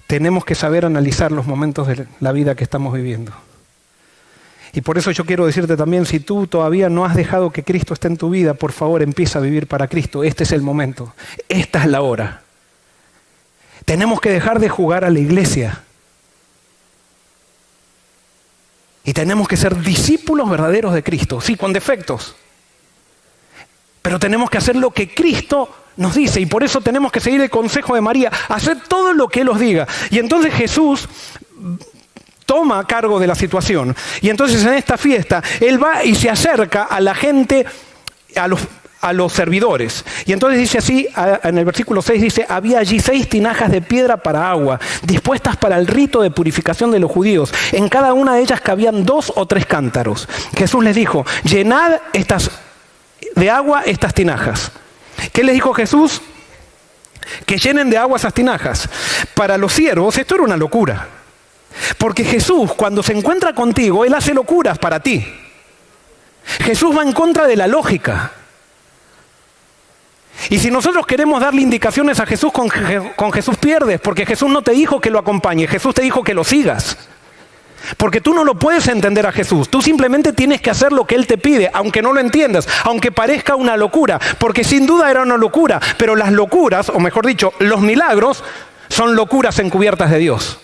Tenemos que saber analizar los momentos de la vida que estamos viviendo. Y por eso yo quiero decirte también, si tú todavía no has dejado que Cristo esté en tu vida, por favor empieza a vivir para Cristo. Este es el momento. Esta es la hora. Tenemos que dejar de jugar a la iglesia. Y tenemos que ser discípulos verdaderos de Cristo, sí, con defectos. Pero tenemos que hacer lo que Cristo nos dice y por eso tenemos que seguir el consejo de María, hacer todo lo que Él os diga. Y entonces Jesús toma cargo de la situación. Y entonces en esta fiesta, Él va y se acerca a la gente, a los servidores. Y entonces dice así, en el versículo 6 dice, había allí 6 tinajas de piedra para agua, dispuestas para el rito de purificación de los judíos. En cada una de ellas cabían 2 o 3 cántaros. Jesús les dijo, llenad de agua estas tinajas. ¿Qué les dijo Jesús? Que llenen de agua esas tinajas. Para los siervos esto era una locura. Porque Jesús, cuando se encuentra contigo, Él hace locuras para ti. Jesús va en contra de la lógica. Y si nosotros queremos darle indicaciones a Jesús, con Jesús pierdes, porque Jesús no te dijo que lo acompañes, Jesús te dijo que lo sigas. Porque tú no lo puedes entender a Jesús, tú simplemente tienes que hacer lo que Él te pide, aunque no lo entiendas, aunque parezca una locura, porque sin duda era una locura, pero las locuras, o mejor dicho, los milagros, son locuras encubiertas de Dios.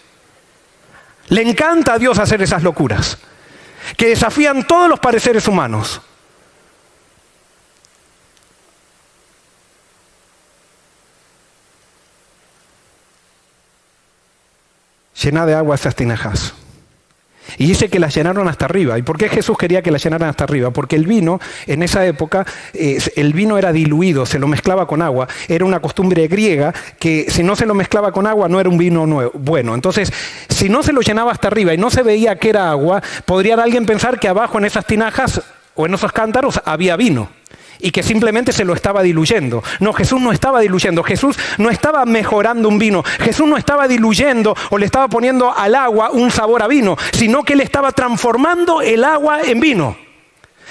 Le encanta a Dios hacer esas locuras, que desafían todos los pareceres humanos. Llena de agua esas tinajas. Y dice que las llenaron hasta arriba. ¿Y por qué Jesús quería que las llenaran hasta arriba? Porque el vino, en esa época, el vino era diluido, se lo mezclaba con agua. Era una costumbre griega que si no se lo mezclaba con agua no era un vino bueno. Entonces, si no se lo llenaba hasta arriba y no se veía que era agua, podría alguien pensar que abajo en esas tinajas o en esos cántaros había vino. Y que simplemente se lo estaba diluyendo. No, Jesús no estaba diluyendo. Jesús no estaba mejorando un vino. Jesús no estaba diluyendo o le estaba poniendo al agua un sabor a vino, sino que Él estaba transformando el agua en vino.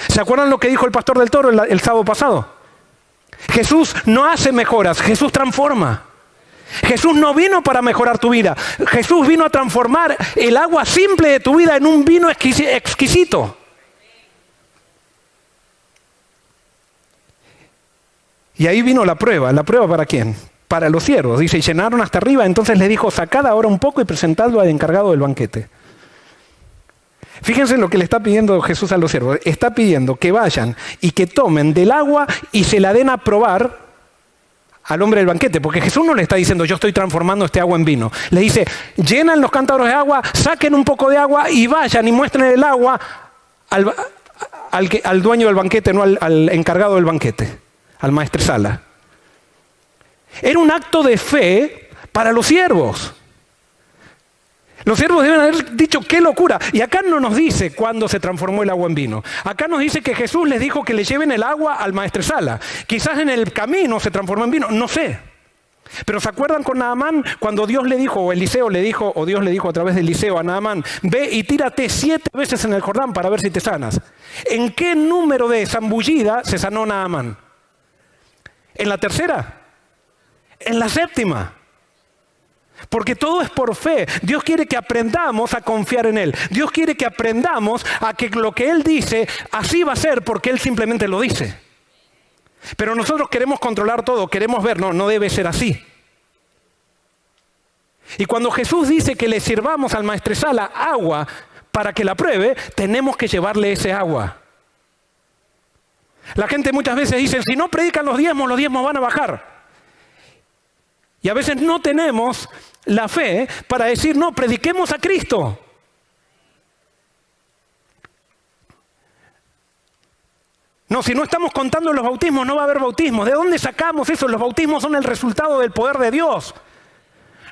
¿Se acuerdan lo que dijo el pastor del Toro el sábado pasado? Jesús no hace mejoras, Jesús transforma. Jesús no vino para mejorar tu vida. Jesús vino a transformar el agua simple de tu vida en un vino exquisito. Y ahí vino la prueba. ¿La prueba para quién? Para los siervos. Dice, y llenaron hasta arriba. Entonces le dijo, sacad ahora un poco y presentadlo al encargado del banquete. Fíjense lo que le está pidiendo Jesús a los siervos. Está pidiendo que vayan y que tomen del agua y se la den a probar al hombre del banquete. Porque Jesús no le está diciendo, yo estoy transformando este agua en vino. Le dice, llenan los cántaros de agua, saquen un poco de agua y vayan y muestren el agua al dueño del banquete, no al encargado del banquete, al maestresala. Era un acto de fe para los siervos. Los siervos deben haber dicho, ¡qué locura! Y acá no nos dice cuándo se transformó el agua en vino. Acá nos dice que Jesús les dijo que le lleven el agua al maestresala. Quizás en el camino se transformó en vino, no sé. Pero ¿se acuerdan con Naamán cuando Dios le dijo, o Eliseo le dijo, o Dios le dijo a través de Eliseo a Naamán, ve y tírate 7 veces en el Jordán para ver si te sanas? ¿En qué número de zambullida se sanó Naamán? ¿En la tercera? ¿En la séptima? Porque todo es por fe. Dios quiere que aprendamos a confiar en Él. Dios quiere que aprendamos a que lo que Él dice, así va a ser porque Él simplemente lo dice. Pero nosotros queremos controlar todo, queremos ver, no debe ser así. Y cuando Jesús dice que le sirvamos al maestresala agua para que la pruebe, tenemos que llevarle ese agua. La gente muchas veces dice, si no predican los diezmos van a bajar. Y a veces no tenemos la fe para decir, no, prediquemos a Cristo. No, si no estamos contando los bautismos, no va a haber bautismos. ¿De dónde sacamos eso? Los bautismos son el resultado del poder de Dios.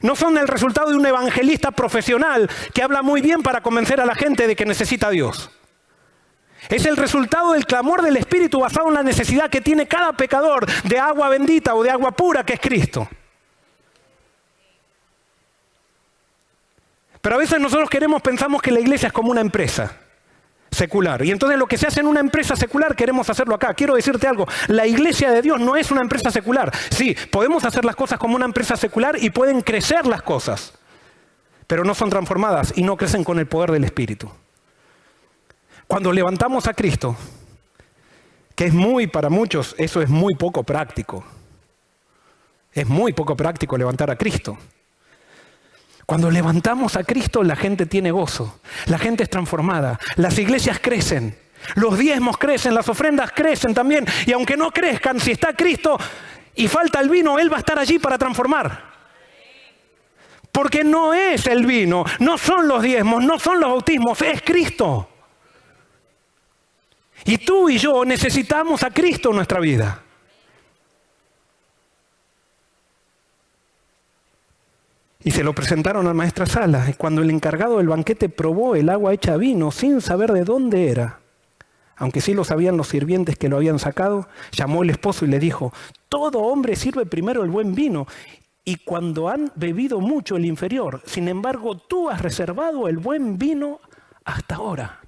No son el resultado de un evangelista profesional que habla muy bien para convencer a la gente de que necesita a Dios. Es el resultado del clamor del Espíritu basado en la necesidad que tiene cada pecador de agua bendita o de agua pura que es Cristo. Pero a veces nosotros pensamos que la iglesia es como una empresa secular. Y entonces lo que se hace en una empresa secular queremos hacerlo acá. Quiero decirte algo, la iglesia de Dios no es una empresa secular. Sí, podemos hacer las cosas como una empresa secular y pueden crecer las cosas, pero no son transformadas y no crecen con el poder del Espíritu. Cuando levantamos a Cristo, que es para muchos, eso es muy poco práctico. Es muy poco práctico levantar a Cristo. Cuando levantamos a Cristo, la gente tiene gozo, la gente es transformada, las iglesias crecen, Los diezmos crecen, las ofrendas crecen también. Y aunque no crezcan, si está Cristo y falta el vino, Él va a estar allí para transformar. Porque no es el vino, no son los diezmos, no son los bautismos, es Cristo. Y tú y yo necesitamos a Cristo en nuestra vida. Y se lo presentaron a maestra Sala. Y cuando el encargado del banquete probó el agua hecha vino sin saber de dónde era, aunque sí lo sabían los sirvientes que lo habían sacado, llamó el esposo y le dijo: todo hombre sirve primero el buen vino, y cuando han bebido mucho el inferior. Sin embargo, tú has reservado el buen vino hasta ahora.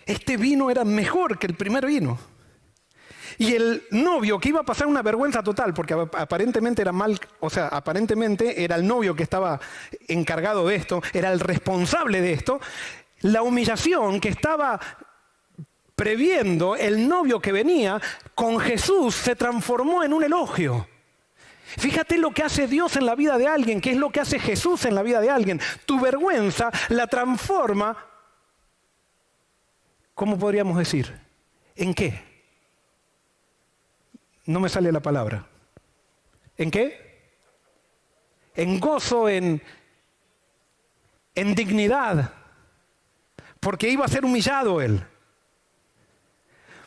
Este vino era mejor que el primer vino. Y el novio, que iba a pasar una vergüenza total, porque aparentemente era aparentemente era el novio que estaba encargado de esto, era el responsable de esto, la humillación que estaba previendo el novio que venía, con Jesús se transformó en un elogio. Fíjate lo que hace Dios en la vida de alguien, qué es lo que hace Jesús en la vida de alguien. Tu vergüenza la transforma, ¿cómo podríamos decir? ¿En qué? No me sale la palabra. ¿En qué? En gozo, en dignidad. Porque iba a ser humillado él.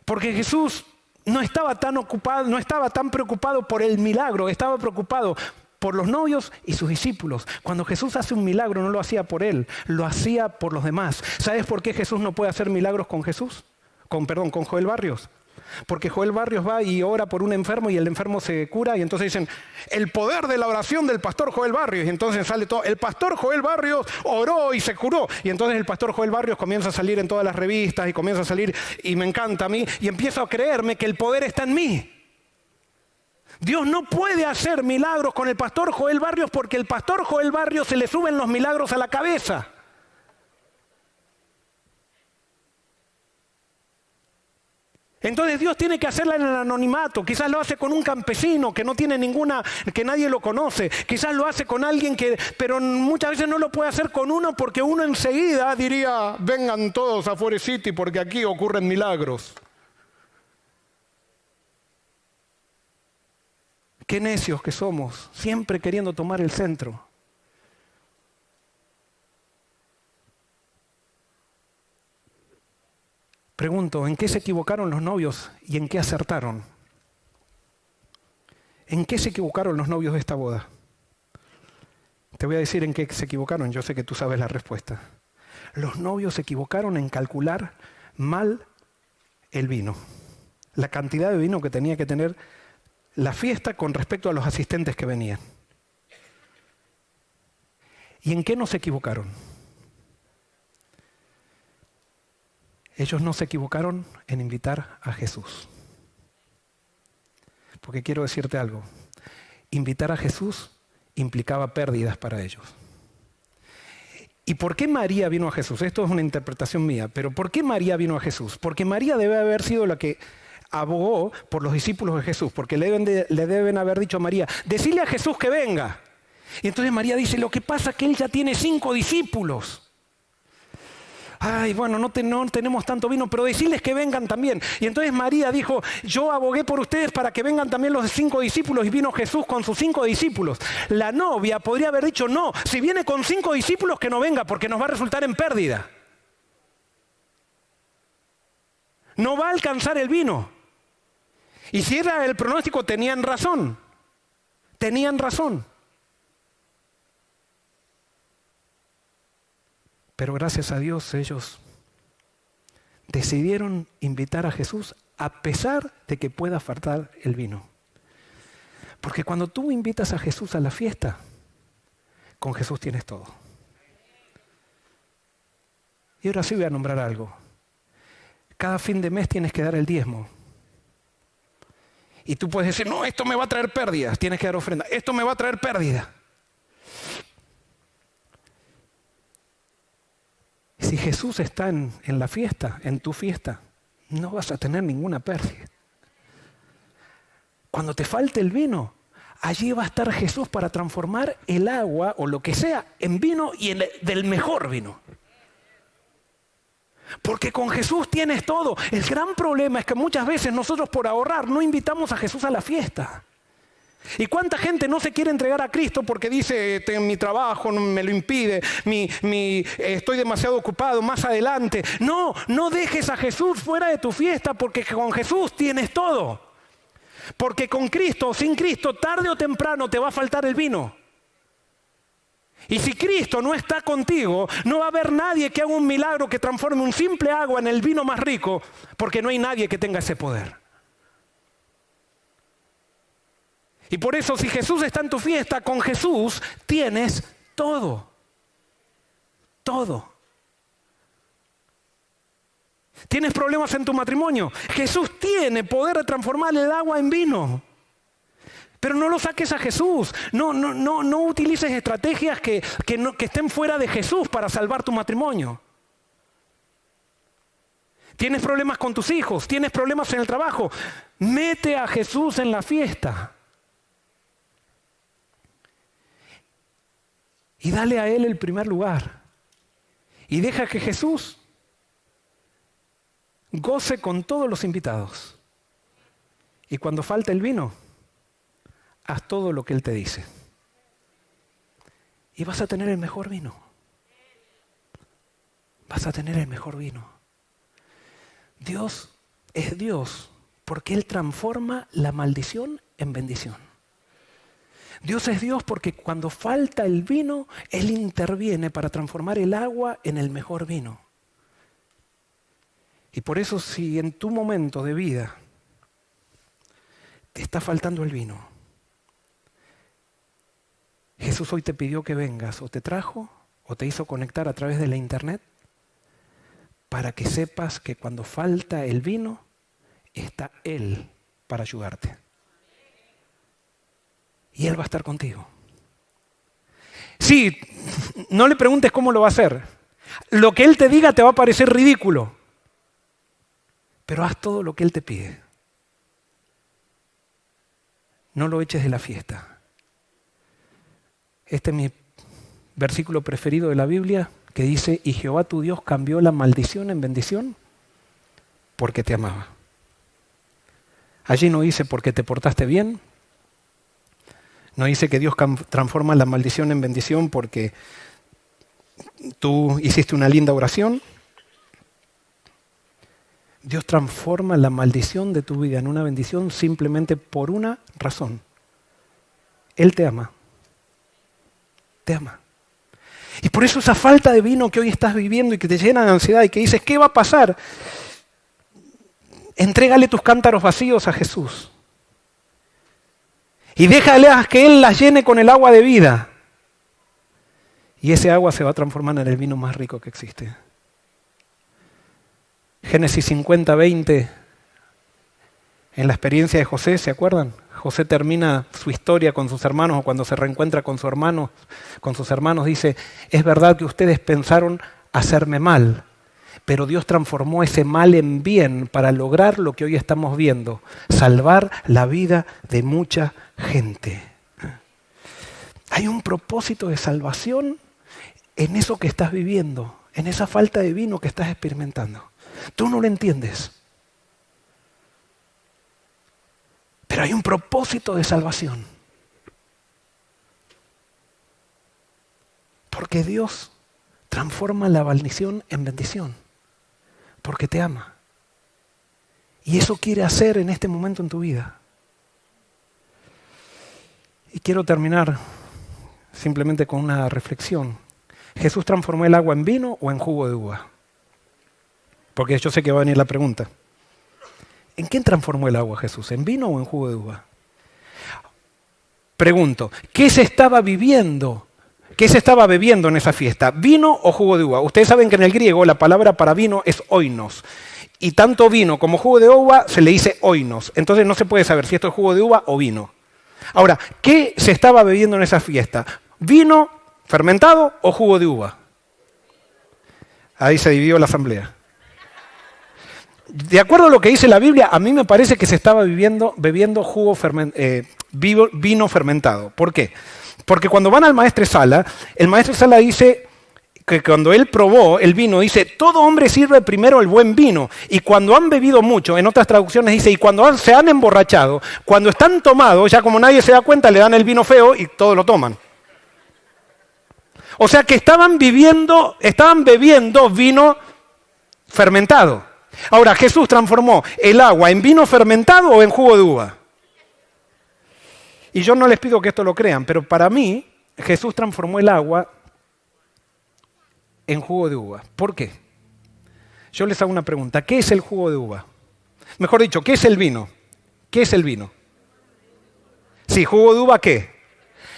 Porque Jesús no estaba tan ocupado, no estaba tan preocupado por el milagro, estaba preocupado por los novios y sus discípulos. Cuando Jesús hace un milagro no lo hacía por él, lo hacía por los demás. ¿Sabes por qué Jesús no puede hacer milagros con con Joel Barrios? Porque Joel Barrios va y ora por un enfermo y el enfermo se cura, y entonces dicen: el poder de la oración del pastor Joel Barrios, y entonces sale todo: el pastor Joel Barrios oró y se curó, y entonces el pastor Joel Barrios comienza a salir en todas las revistas y comienza a salir, y me encanta a mí, y empiezo a creerme que el poder está en mí. Dios no puede hacer milagros con el pastor Joel Barrios, porque el pastor Joel Barrios se le suben los milagros a la cabeza. Entonces Dios tiene que hacerla en el anonimato. Quizás lo hace con un campesino que no tiene ninguna, que nadie lo conoce. Quizás lo hace con alguien pero muchas veces no lo puede hacer con uno, porque uno enseguida diría: vengan todos a Forest City porque aquí ocurren milagros. Qué necios que somos, siempre queriendo tomar el centro. Pregunto, ¿en qué se equivocaron los novios y en qué acertaron? ¿En qué se equivocaron los novios de esta boda? Te voy a decir en qué se equivocaron, yo sé que tú sabes la respuesta. Los novios se equivocaron en calcular mal el vino, la cantidad de vino que tenía que tener la fiesta con respecto a los asistentes que venían. ¿Y en qué no se equivocaron? Ellos no se equivocaron en invitar a Jesús. Porque quiero decirte algo. Invitar a Jesús implicaba pérdidas para ellos. ¿Y por qué María vino a Jesús? Esto es una interpretación mía, pero ¿por qué María vino a Jesús? Porque María debe haber sido la que abogó por los discípulos de Jesús, porque le deben haber dicho a María: decile a Jesús que venga. Y entonces María dice: lo que pasa es que él ya tiene 5 discípulos. Ay, bueno, no tenemos tanto vino, pero decirles que vengan también. Y entonces María dijo: yo abogué por ustedes para que vengan también los 5 discípulos, y vino Jesús con sus 5 discípulos. La novia podría haber dicho: no, si viene con 5 discípulos que no venga, porque nos va a resultar en pérdida. No va a alcanzar el vino. Y si era el pronóstico, tenían razón. Tenían razón. Pero gracias a Dios ellos decidieron invitar a Jesús a pesar de que pueda faltar el vino. Porque cuando tú invitas a Jesús a la fiesta, con Jesús tienes todo. Y ahora sí voy a nombrar algo. Cada fin de mes tienes que dar el diezmo. Y tú puedes decir: no, esto me va a traer pérdidas. Tienes que dar ofrenda. Esto me va a traer pérdida. Si Jesús está en la fiesta, en tu fiesta, no vas a tener ninguna pérdida. Cuando te falte el vino, allí va a estar Jesús para transformar el agua o lo que sea en vino y del mejor vino. Porque con Jesús tienes todo. El gran problema es que muchas veces nosotros por ahorrar no invitamos a Jesús a la fiesta. ¿Y cuánta gente no se quiere entregar a Cristo porque dice, mi trabajo me lo impide, estoy demasiado ocupado, más adelante? No, no dejes a Jesús fuera de tu fiesta porque con Jesús tienes todo. Porque con Cristo o sin Cristo, tarde o temprano te va a faltar el vino. Y si Cristo no está contigo, no va a haber nadie que haga un milagro que transforme un simple agua en el vino más rico, porque no hay nadie que tenga ese poder. Y por eso, si Jesús está en tu fiesta, con Jesús tienes todo. Todo. ¿Tienes problemas en tu matrimonio? Jesús tiene poder de transformar el agua en vino. Pero no lo saques a Jesús. No utilices estrategias que estén fuera de Jesús para salvar tu matrimonio. ¿Tienes problemas con tus hijos? ¿Tienes problemas en el trabajo? Mete a Jesús en la fiesta. Y dale a Él el primer lugar. Y deja que Jesús goce con todos los invitados. Y cuando falte el vino, haz todo lo que Él te dice. Y vas a tener el mejor vino. Vas a tener el mejor vino. Dios es Dios porque Él transforma la maldición en bendición. Dios es Dios porque cuando falta el vino, Él interviene para transformar el agua en el mejor vino. Y por eso si en tu momento de vida te está faltando el vino, Jesús hoy te pidió que vengas, o te trajo, o te hizo conectar a través de la internet, para que sepas que cuando falta el vino, está Él para ayudarte. Y Él va a estar contigo. Sí, no le preguntes cómo lo va a hacer. Lo que Él te diga te va a parecer ridículo. Pero haz todo lo que Él te pide. No lo eches de la fiesta. Este es mi versículo preferido de la Biblia, que dice, y Jehová tu Dios cambió la maldición en bendición porque te amaba. Allí no dice porque te portaste bien. No dice que Dios transforma la maldición en bendición porque tú hiciste una linda oración. Dios transforma la maldición de tu vida en una bendición simplemente por una razón. Él te ama. Te ama. Y por eso esa falta de vino que hoy estás viviendo y que te llena de ansiedad y que dices, ¿qué va a pasar? Entrégale tus cántaros vacíos a Jesús. Y déjale a que Él las llene con el agua de vida. Y ese agua se va a transformar en el vino más rico que existe. Génesis 50, 20. En la experiencia de José, ¿se acuerdan? José termina su historia con sus hermanos, o cuando se reencuentra con sus hermanos, dice, es verdad que ustedes pensaron hacerme mal, pero Dios transformó ese mal en bien para lograr lo que hoy estamos viendo, salvar la vida de mucha gente. Hay un propósito de salvación en eso que estás viviendo, en esa falta de vino que estás experimentando. Tú no lo entiendes. Pero hay un propósito de salvación. Porque Dios transforma la maldición en bendición. Porque te ama. Y eso quiere hacer en este momento en tu vida. Y quiero terminar simplemente con una reflexión. ¿Jesús transformó el agua en vino o en jugo de uva? Porque yo sé que va a venir la pregunta. ¿En qué transformó el agua Jesús? ¿En vino o en jugo de uva? Pregunto, ¿qué se estaba viviendo? ¿Qué se estaba bebiendo en esa fiesta? ¿Vino o jugo de uva? Ustedes saben que en el griego la palabra para vino es oinos. Y tanto vino como jugo de uva se le dice oinos. Entonces no se puede saber si esto es jugo de uva o vino. Ahora, ¿qué se estaba bebiendo en esa fiesta? ¿Vino fermentado o jugo de uva? Ahí se dividió la asamblea. De acuerdo a lo que dice la Biblia, a mí me parece que se estaba bebiendo vino fermentado. ¿Por qué? Porque cuando van al maestresala, el maestresala dice que cuando él probó el vino, dice, todo hombre sirve primero el buen vino. Y cuando han bebido mucho, en otras traducciones dice, y cuando se han emborrachado, cuando están tomados, ya como nadie se da cuenta, le dan el vino feo y todos lo toman. O sea que estaban bebiendo vino fermentado. Ahora, ¿Jesús transformó el agua en vino fermentado o en jugo de uva? Y yo no les pido que esto lo crean, pero para mí, Jesús transformó el agua en jugo de uva. ¿Por qué? Yo les hago una pregunta. ¿Qué es el jugo de uva? Mejor dicho, ¿qué es el vino? ¿Qué es el vino? Sí, jugo de uva, ¿qué?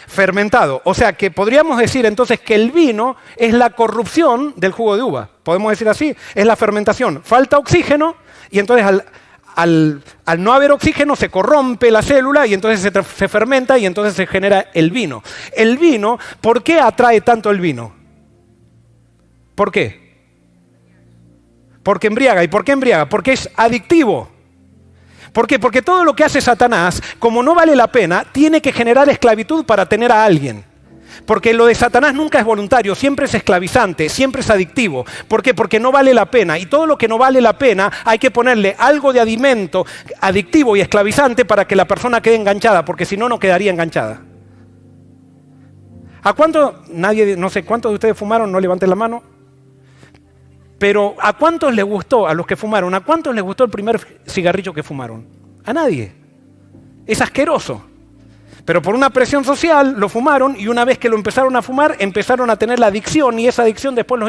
Fermentado. O sea que podríamos decir entonces que el vino es la corrupción del jugo de uva. Podemos decir así, es la fermentación. Falta oxígeno y entonces al no haber oxígeno se corrompe la célula y entonces se fermenta y entonces se genera el vino. El vino, ¿por qué atrae tanto el vino? ¿Por qué? Porque embriaga. ¿Y por qué embriaga? Porque es adictivo. ¿Por qué? Porque todo lo que hace Satanás, como no vale la pena, tiene que generar esclavitud para tener a alguien. Porque lo de Satanás nunca es voluntario, siempre es esclavizante, siempre es adictivo. ¿Por qué? Porque no vale la pena. Y todo lo que no vale la pena hay que ponerle algo de alimento adictivo y esclavizante para que la persona quede enganchada, porque si no, no quedaría enganchada. ¿A cuánto? Nadie, no sé, ¿cuántos de ustedes fumaron? No levanten la mano. Pero ¿a cuántos les gustó, a los que fumaron, a cuántos les gustó el primer cigarrillo que fumaron? A nadie. Es asqueroso. Pero por una presión social lo fumaron y una vez que lo empezaron a fumar, empezaron a tener la adicción y esa adicción después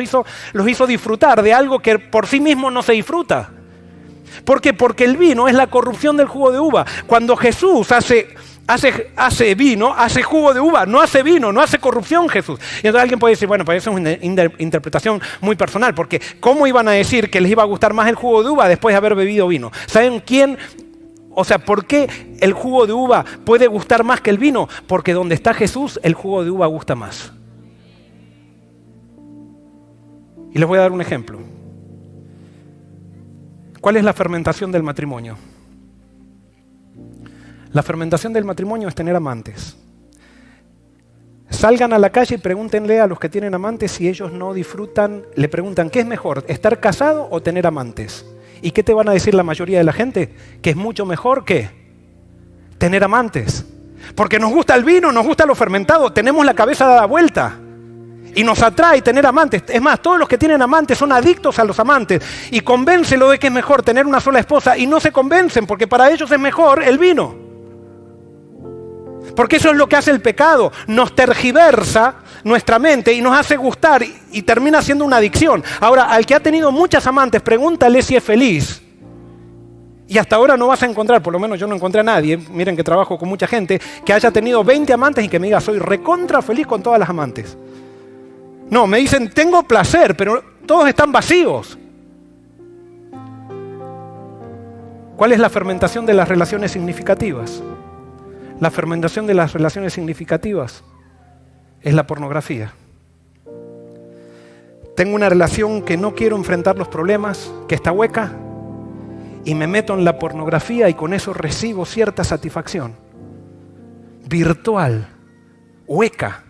los hizo disfrutar de algo que por sí mismo no se disfruta. ¿Por qué? Porque el vino es la corrupción del jugo de uva. Cuando Jesús hace vino, hace jugo de uva, no hace vino, no hace corrupción Jesús. Y entonces alguien puede decir, bueno, pues eso es una interpretación muy personal, porque ¿cómo iban a decir que les iba a gustar más el jugo de uva después de haber bebido vino? ¿Saben quién? O sea, ¿por qué el jugo de uva puede gustar más que el vino? Porque donde está Jesús, el jugo de uva gusta más. Y les voy a dar un ejemplo. ¿Cuál es la fermentación del matrimonio? La fermentación del matrimonio es tener amantes. Salgan a la calle y pregúntenle a los que tienen amantes si ellos no disfrutan, le preguntan, ¿qué es mejor, estar casado o tener amantes? ¿Y qué te van a decir la mayoría de la gente? Que es mucho mejor que tener amantes. Porque nos gusta el vino, nos gusta lo fermentado, tenemos la cabeza dada vuelta. Y nos atrae tener amantes. Es más, todos los que tienen amantes son adictos a los amantes. Y convéncelo de que es mejor tener una sola esposa y no se convencen porque para ellos es mejor el vino. Porque eso es lo que hace el pecado. Nos tergiversa nuestra mente y nos hace gustar y termina siendo una adicción. Ahora, al que ha tenido muchas amantes, pregúntale si es feliz. Y hasta ahora no vas a encontrar, por lo menos yo no encontré a nadie, miren que trabajo con mucha gente, que haya tenido 20 amantes y que me diga, soy recontra feliz con todas las amantes. No, me dicen, tengo placer, pero todos están vacíos. ¿Cuál es la fermentación de las relaciones significativas? La fermentación de las relaciones significativas es la pornografía. Tengo una relación que no quiero enfrentar los problemas, que está hueca, y me meto en la pornografía y con eso recibo cierta satisfacción virtual, hueca,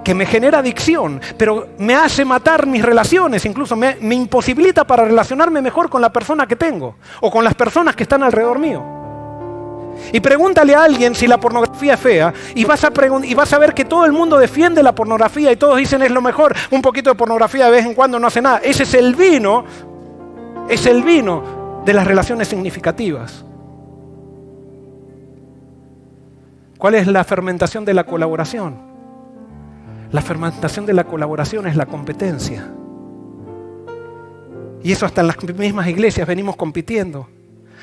que me genera adicción, pero me hace matar mis relaciones, incluso me imposibilita para relacionarme mejor con la persona que tengo o con las personas que están alrededor mío. Y pregúntale a alguien si la pornografía es fea y vas a ver que todo el mundo defiende la pornografía y todos dicen es lo mejor, un poquito de pornografía de vez en cuando no hace nada. Ese es el vino de las relaciones significativas. ¿Cuál es la fermentación de la colaboración? La fermentación de la colaboración es la competencia. Y eso hasta en las mismas iglesias venimos compitiendo.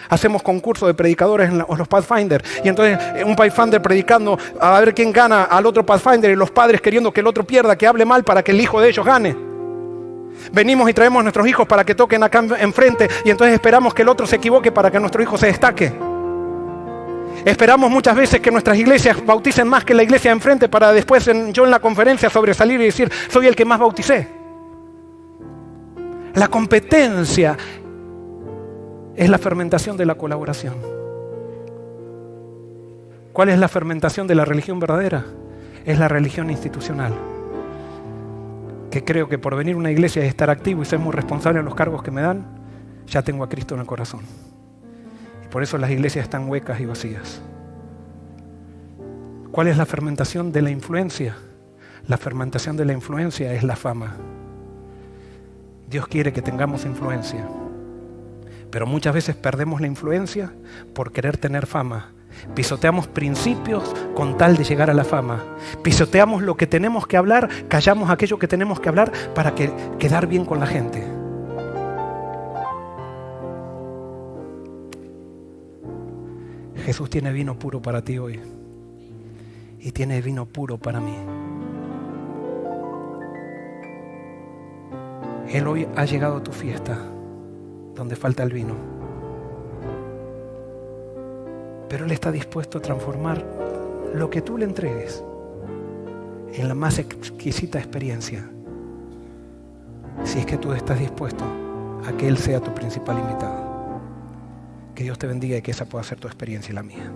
Hacemos concursos de predicadores en los Pathfinder. Y entonces un Pathfinder predicando a ver quién gana al otro Pathfinder y los padres queriendo que el otro pierda, que hable mal para que el hijo de ellos gane. Venimos y traemos a nuestros hijos para que toquen acá enfrente y entonces esperamos que el otro se equivoque para que nuestro hijo se destaque. Esperamos muchas veces que nuestras iglesias bauticen más que la iglesia de enfrente para después yo en la conferencia sobresalir y decir, soy el que más bauticé. La competencia es la fermentación de la colaboración. ¿Cuál es la fermentación de la religión verdadera? Es la religión institucional. Que creo que por venir a una iglesia y estar activo y ser muy responsable en los cargos que me dan, ya tengo a Cristo en el corazón. Y por eso las iglesias están huecas y vacías. ¿Cuál es la fermentación de la influencia? La fermentación de la influencia es la fama. Dios quiere que tengamos influencia, pero muchas veces perdemos la influencia por querer tener fama. Pisoteamos principios con tal de llegar a la fama. Pisoteamos lo que tenemos que hablar, callamos aquello que tenemos que hablar para quedar bien con la gente. Jesús tiene vino puro para ti hoy y tiene vino puro para mí. Él hoy ha llegado a tu fiesta donde falta el vino. Pero Él está dispuesto a transformar lo que tú le entregues en la más exquisita experiencia. Si es que tú estás dispuesto a que Él sea tu principal invitado. Que Dios te bendiga y que esa pueda ser tu experiencia y la mía.